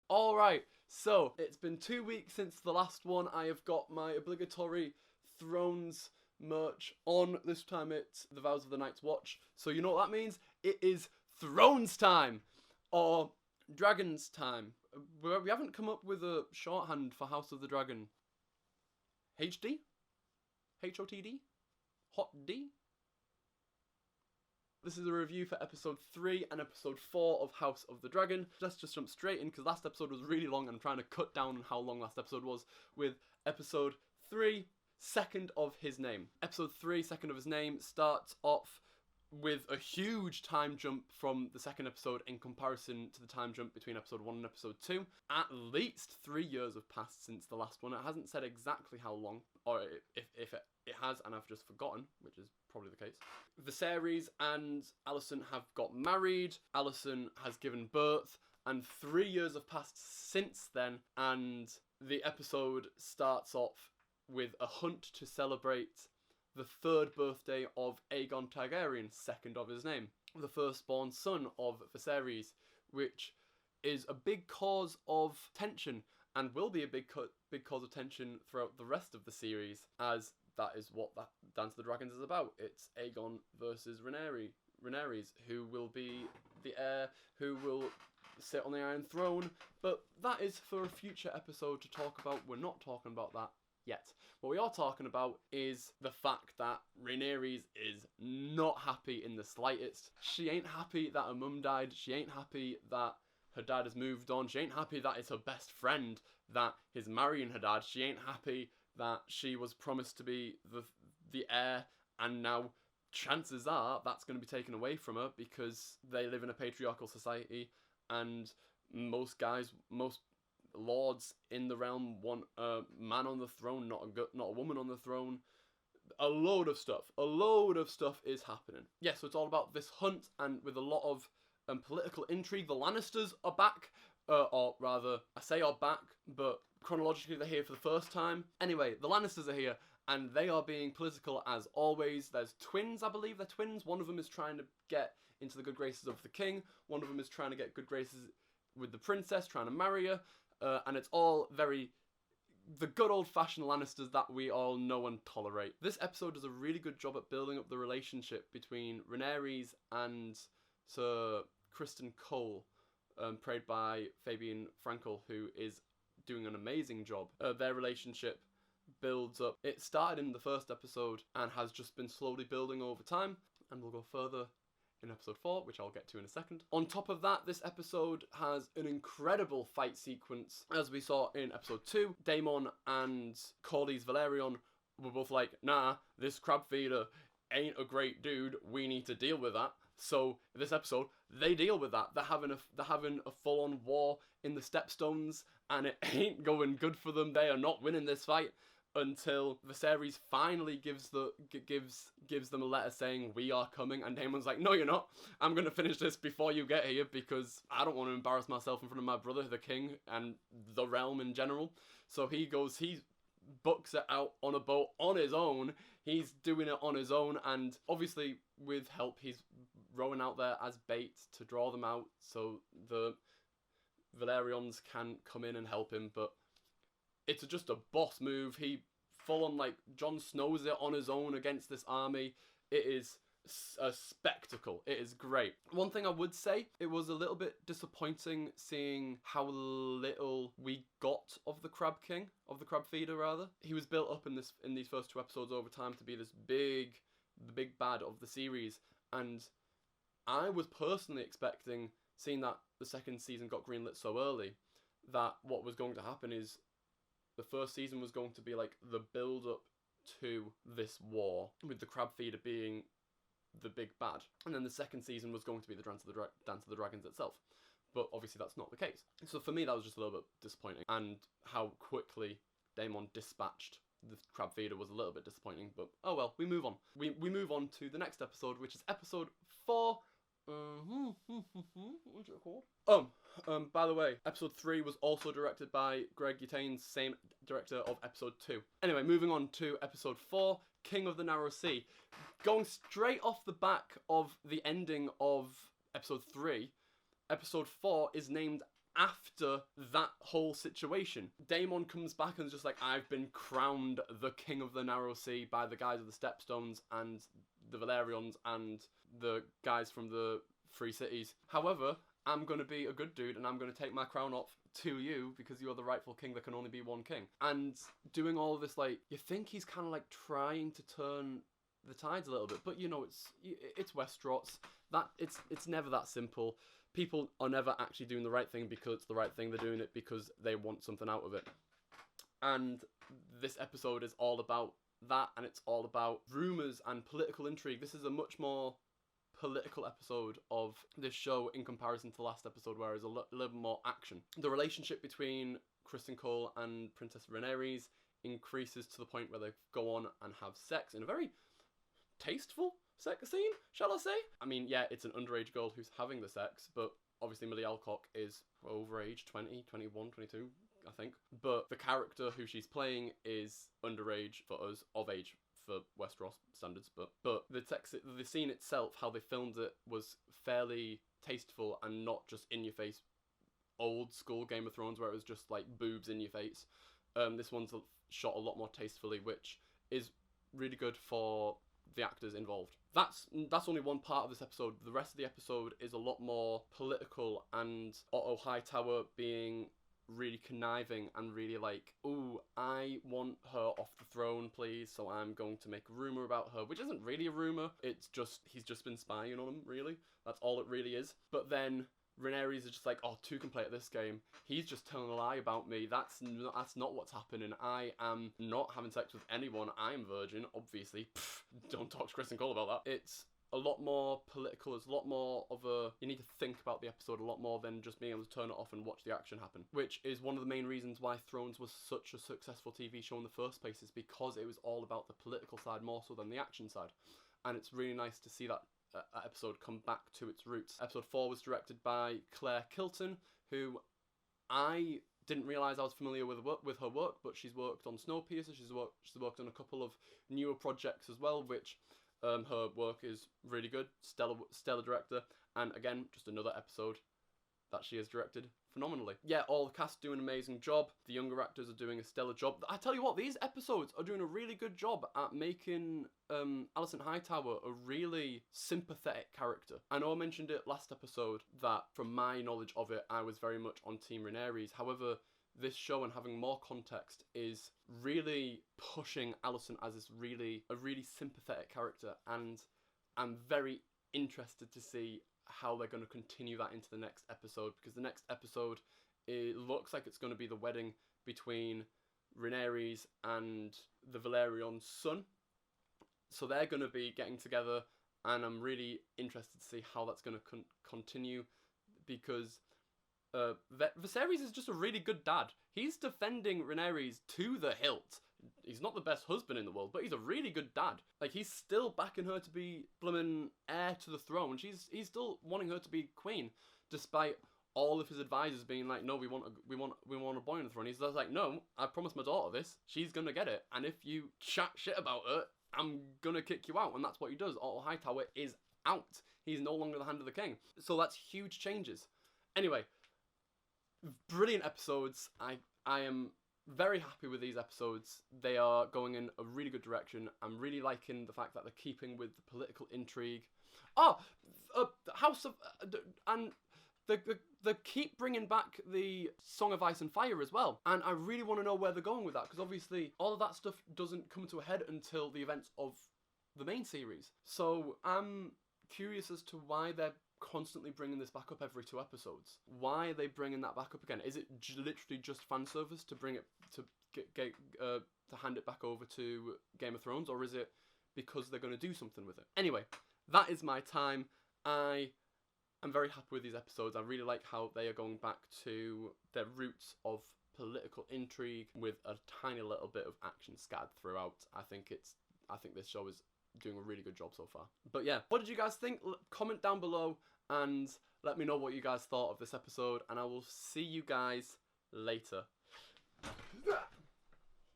Alright, so it's been 2 weeks since the last one. I have got my obligatory Thrones merch on. This time it's The Vows of the Night's Watch. So you know what that means? It is Thrones time! Or Dragon's time. We haven't come up with a shorthand for House of the Dragon. HD? HOTD? Hot D? This is a review for episode 3 and episode 4 of House of the Dragon. Let's just jump straight in because last episode was really long and I'm trying to cut down on how long last episode was with episode 3, Second of His Name. Episode 3, Second of His Name starts off with a huge time jump from the second episode in comparison to the time jump between episode 1 and episode 2. At least 3 years have passed since the last one. It hasn't said exactly how long, or if it has and I've just forgotten, which is probably the case. Viserys and Alicent have got married, Alicent has given birth, and 3 years have passed since then, and the episode starts off with a hunt to celebrate the third birthday of Aegon Targaryen, second of his name, the firstborn son of Viserys, which is a big cause of tension and will be a big cause of tension throughout the rest of the series, as that is what that Dance of the Dragons is about. It's Aegon versus Rhaenyra, who will be the heir, who will sit on the Iron Throne, but that is for a future episode to talk about. We're not talking about that yet. What we are talking about is the fact that Rhaenyra is not happy in the slightest. She ain't happy that her mum died. She ain't happy that her dad has moved on. She ain't happy that it's her best friend that is marrying her dad. She ain't happy that she was promised to be the heir, and now chances are that's going to be taken away from her because they live in a patriarchal society, and most lords in the realm want a man on the throne, not a woman on the throne. A load of stuff is happening. Yeah, so it's all about this hunt, and with a lot of political intrigue. The Lannisters are back, or rather, I say are back, but chronologically they're here for the first time. Anyway, the Lannisters are here, and they are being political as always. There's twins, I believe they're twins. One of them is trying to get into the good graces of the king. One of them is trying to get good graces with the princess, trying to marry her. And it's all very the good old-fashioned Lannisters that we all know and tolerate. This episode does a really good job at building up the relationship between Rhaenyra and Sir Criston Cole, played by Fabian Frankel, who is doing an amazing job. Their relationship builds up. It started in the first episode and has just been slowly building over time, and we'll go further in episode 4, which I'll get to in a second. On top of that, this episode has an incredible fight sequence. As we saw in episode 2, Daemon and Corlys Velaryon were both like, nah, this crab feeder ain't a great dude, we need to deal with that. So this episode, they deal with that. They're having a full-on war in the Stepstones, and it ain't going good for them. They are not winning this fight until Viserys finally gives them a letter saying, we are coming, and Daemon's like, no you're not, I'm going to finish this before you get here because I don't want to embarrass myself in front of my brother, the king, and the realm in general. So he books it out on a boat on his own. He's doing it on his own, and obviously with help he's rowing out there as bait to draw them out so the Velaryons can come in and help him, but it's just a boss move. He full on like Jon Snow's it on his own against this army. It is a spectacle. It is great. One thing I would say, it was a little bit disappointing seeing how little we got of the Crab King, of the Crab Feeder rather. He was built up in these first 2 episodes over time to be the big bad of the series, and I was personally expecting, seeing that the second season got greenlit so early, that what was going to happen is the first season was going to be like the build up to this war, with the Crab Feeder being the big bad, and then the second season was going to be the Dance of the Dragons itself. But obviously that's not the case. So for me that was just a little bit disappointing, and how quickly Daemon dispatched the Crab Feeder was a little bit disappointing, but oh well, we move on. We move on to the next episode, which is episode 4. What's it called? By the way, episode 3 was also directed by Greg Yutanes, same director of episode 2. Anyway, moving on to episode 4, King of the Narrow Sea. Going straight off the back of the ending of episode 3, episode 4 is named after that whole situation. Daemon comes back and is just like, I've been crowned the king of the Narrow Sea by the guys of the Stepstones and the Valerians and the guys from the Free Cities. However, I'm going to be a good dude and I'm going to take my crown off to you because you're the rightful king. There can only be one king. And doing all of this, like, you think he's kind of like trying to turn the tides a little bit, but you know, it's Westeros. That it's never that simple. People are never actually doing the right thing because it's the right thing. They're doing it because they want something out of it. And this episode is all about that, and it's all about rumors and political intrigue. This is a much more political episode of this show in comparison to the last episode, where there's a little more action. The relationship between Criston Cole and Princess Rhaenyra increases to the point where they go on and have sex in a very tasteful sex scene, shall I say? I mean, yeah, it's an underage girl who's having the sex, but obviously Millie Alcock is over age, 20, 21, 22, I think. But the character who she's playing is underage for us, of age for Westeros standards. But the scene itself, how they filmed it, was fairly tasteful and not just in your face, old school Game of Thrones where it was just like boobs in your face. This one's shot a lot more tastefully, which is really good for the actors involved. That's only one part of this episode. The rest of the episode is a lot more political, and Otto Hightower being really conniving and really like, ooh, I want her off the throne, please, so I'm going to make a rumour about her, which isn't really a rumour, it's just, he's just been spying on him, really. That's all it really is. But then Rhaenyra is just like, oh, 2 can play at this game. He's just telling a lie about me. That's not what's happening. I am not having sex with anyone. I'm virgin, obviously. Pfft, don't talk to Criston Cole about that. It's a lot more political. It's a lot more of a, you need to think about the episode a lot more than just being able to turn it off and watch the action happen, which is one of the main reasons why Thrones was such a successful TV show in the first place, is because it was all about the political side more so than the action side. And it's really nice to see that episode come back to its roots. Episode 4 was directed by Claire Kilton, who I didn't realise I was familiar with her work, but she's worked on Snowpiercer, she's worked on a couple of newer projects as well, which her work is really good. Stellar director, and again, just another episode that she has directed phenomenally. Yeah, all the cast do an amazing job. The younger actors are doing a stellar job. I tell you what, these episodes are doing a really good job at making Alicent Hightower a really sympathetic character. I know I mentioned it last episode that from my knowledge of it, I was very much on Team Rhaenyra. However, this show and having more context is really pushing Alicent as a really sympathetic character, and I'm very interested to see how they're going to continue that into the next episode, because the next episode, it looks like it's going to be the wedding between Rhaenyra and the Valerian son. So they're going to be getting together, and I'm really interested to see how that's going to continue, because Viserys is just a really good dad. He's defending Rhaenyra to the hilt. He's not the best husband in the world, but he's a really good dad. Like, he's still backing her to be bloomin' heir to the throne. He's still wanting her to be queen, despite all of his advisors being like, no, we want a boy on the throne. He's just like, no, I promised my daughter this. She's gonna get it. And if you chat shit about her, I'm gonna kick you out. And that's what he does. Otto Hightower is out. He's no longer the hand of the king. So that's huge changes. Anyway, brilliant episodes. I am very happy with these episodes. They are going in a really good direction. I'm really liking the fact that they're keeping with the political intrigue. House of and they keep bringing back the Song of Ice and Fire as well, and I really want to know where they're going with that, because obviously all of that stuff doesn't come to a head until the events of the main series. So I'm curious as to why they're constantly bringing this back up every 2 episodes. Why are they bringing that back up again? Is it literally just fan service to bring it to to hand it back over to Game of Thrones, or is it because they're going to do something with it? Anyway, that is my time. I am very happy with these episodes. I really like how they are going back to their roots of political intrigue with a tiny little bit of action scattered throughout. I think this show is doing a really good job so far. But yeah, what did you guys think? Comment down below and let me know what you guys thought of this episode, and I will see you guys later.